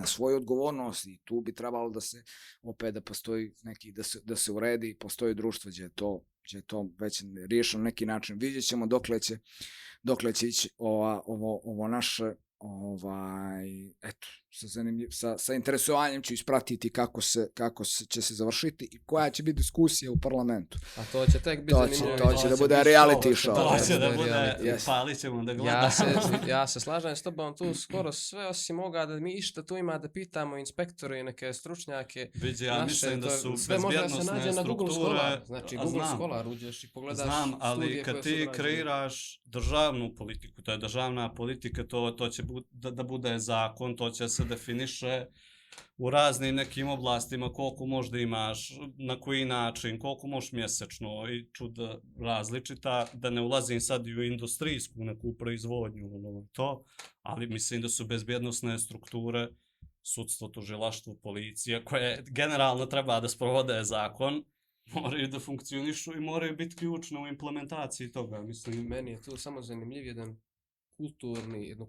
na svoju odgovornost i tu bi trebalo da se opet da postoji neki, da se uredi, postoji društvo gdje je to već riješeno na neki način. Vidjet ćemo dokle će ići ovo naše, eto, sa interesovanjem ću ispratiti kako će se završiti i koja će biti diskusija u parlamentu. A to će tek biti zanimljivo. To će da bude reality show. To će da bude, palit ćemo da gledamo. Ja se slažem s tobom tu skoro sve osim moga da mi išta tu ima da pitamo inspektore i neke stručnjake. Viđe, ja mislim da su sve može da se nađe na Google strukture. Scholar. Znači Google Scholar uđeš i pogledaš znam, ali studije kad koje su ti rađene. kreiraš državnu politiku, to je državna politika, to će da bude zakon, to će se definiše u raznim nekim oblastima koliko možda imaš, na koji način, koliko možeš mjesečno i čuda različita, da ne ulazim sad i u industrijsku neku proizvodnju, to, ali mislim da su bezbjednosne strukture, sudstvo, tužilaštvo, policija, koje generalno treba da sprovode zakon, moraju da funkcionišu i moraju biti ključne u implementaciji toga, mislim. Meni je tu samo zanimljiv jedno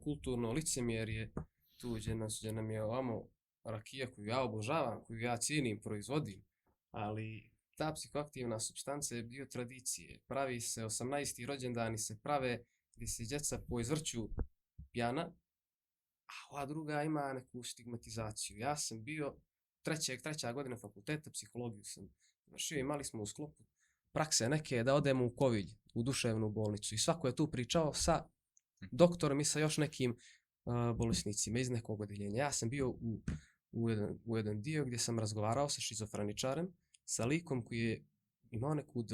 kulturno licemjerje tu gdje nam je ovamo rakija koju ja obožavam, koju ja cijenim, proizvodim, ali ta psihoaktivna supstanca je dio tradicije. Pravi se 18. rođendani se prave gdje se djeca po izvrću pjana, a ova druga ima neku stigmatizaciju. Ja sam bio treća godina fakulteta, psihologiju sam vršio, imali smo u sklopu prakse neke da odemo u COVID, u duševnu bolnicu i svako je tu pričao sa doktorom i sa još nekim bolesnicima iz nekog odeljenja. Ja sam bio u jedan dio gdje sam razgovarao sa šizofreničarem, sa likom koji je imao neku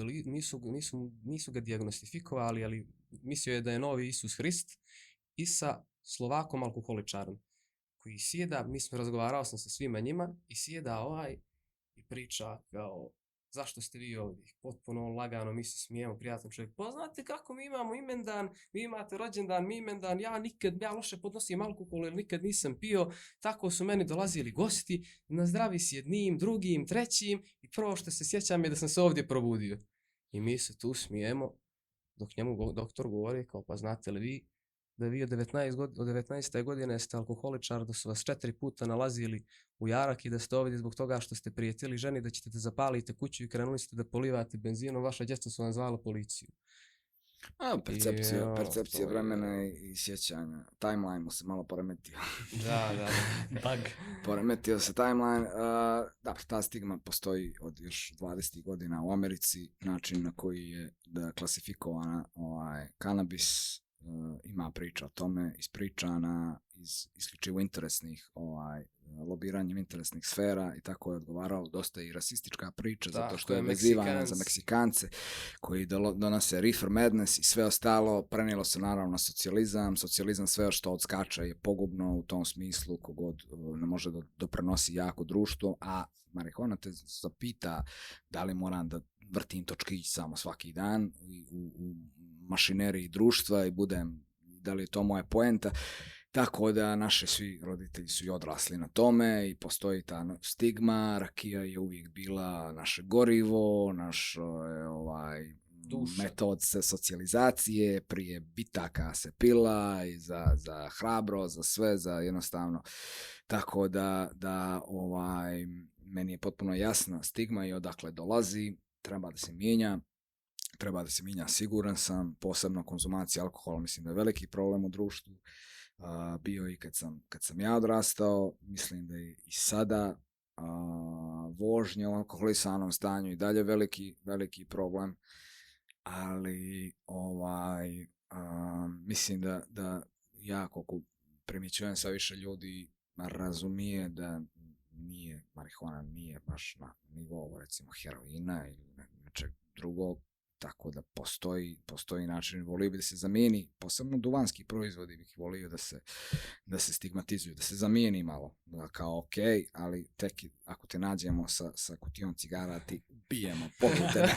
nisu ga dijagnostifikovali, ali mislio je da je novi Isus Hrist, i sa Slovakom alkoholičarom koji sjeda, razgovarao sam sa svima njima i sjeda i priča kao zašto ste vi ovdje? Potpuno lagano, mi se smijemo, prijatan čovjek. Pa znate kako mi imamo imendan, vi imate rođendan, mi imendan, ja loše podnosim alkohol jer nikad nisam pio, tako su meni dolazili gosti, na zdravi s jednim, drugim, trećim i prvo što se sjećam je da sam se ovdje probudio. I mi se tu smijemo, dok njemu doktor govori kao pa znate li vi da vi od 19. godine ste alkoholičar, da su vas 4 puta nalazili u jarak i da ste ovdje zbog toga što ste prijetili ženi da ćete da zapalite kuću i krenuli ste da polivate benzinom, vaša djeca su vam zvala policiju. Percepcija vremena i sjećanja. Timeline mu se malo poremetio. Da. Poremetio se timeline. Ta stigma postoji od još 20 godina u Americi. Način na koji je klasifikovana kanabis, ima priča o tome, ispričana iz isključivo interesnih, lobiranjem interesnih sfera i tako je odgovaralo. Dosta i rasistička priča, zato što je vezivana za Meksikance koji donose reefer madness i sve ostalo. Prenijelo se naravno na socijalizam, sve što odskača je pogubno u tom smislu, kogod ne može da doprinosi jako društvo, a marihuana te zapita da li moram da vrtim točkić samo svaki dan u mašineriji društva i da li je to moja poenta. Tako da naši svi roditelji su i odrasli na tome i postoji ta stigma, rakija je uvijek bila naše gorivo, naš metod socijalizacije, prije bitaka se pila i za hrabro, za sve, za jednostavno. Tako da meni je potpuno jasna stigma i odakle dolazi, treba da se mijenja, siguran sam, posebno konzumacija alkohola, mislim da je veliki problem u društvu, bio i kad sam ja odrastao, mislim da je i sada vožnja u alkoholisanom stanju i dalje veliki problem, ali mislim da ja koliko primjećujem sve više ljudi razumije da marihuana nije baš na nivou recimo heroina ili nečeg drugog, tako da postoji način, volio bi da se zamijeni, posebno duvanski proizvodi bih volio da se stigmatizuju, da se zamijeni malo, da kao ok, ali tek ako te nađemo sa kutijom cigara ti bijemo, pogledaj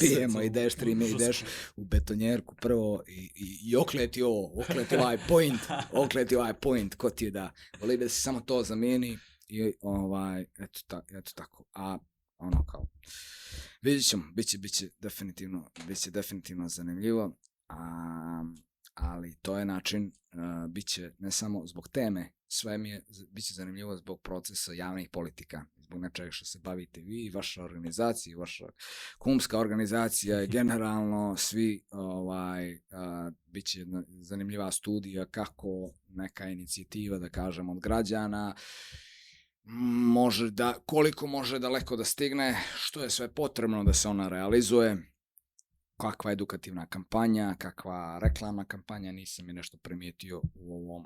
bijemo, ideš 3 mjeseca, ideš u betonjerku prvo i okleti ovaj point, ko ti je da, volio bi da se samo to zamijeni i eto tako, a kao vidjet ćemo, bit će definitivno zanimljivo. ali to je način, bit će ne samo zbog teme, sve mi je, bit će zanimljivo zbog procesa javnih politika, zbog nečega što se bavite vi, vaša organizacija, vaša kumska organizacija i generalno svi, bit će jedna zanimljiva studija kako neka inicijativa, da kažem, od građana, koliko može daleko da stigne, što je sve potrebno da se ona realizuje, kakva edukativna kampanja, kakva reklamna kampanja, nisam je nešto primijetio u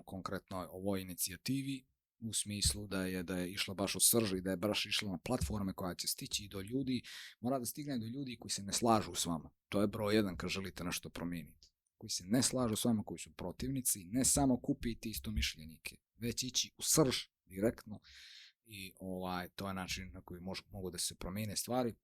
ovoj inicijativi, u smislu da je išla baš u srž i da je baš išla na platforme koja će stići do ljudi, mora da stigne do ljudi koji se ne slažu s vama. To je broj 1 kad želite nešto promijeniti. Koji se ne slažu s vama, koji su protivnici, ne samo kupiti istomišljenike, već ići u srž direktno i to je način na koji mogu da se promijene stvari.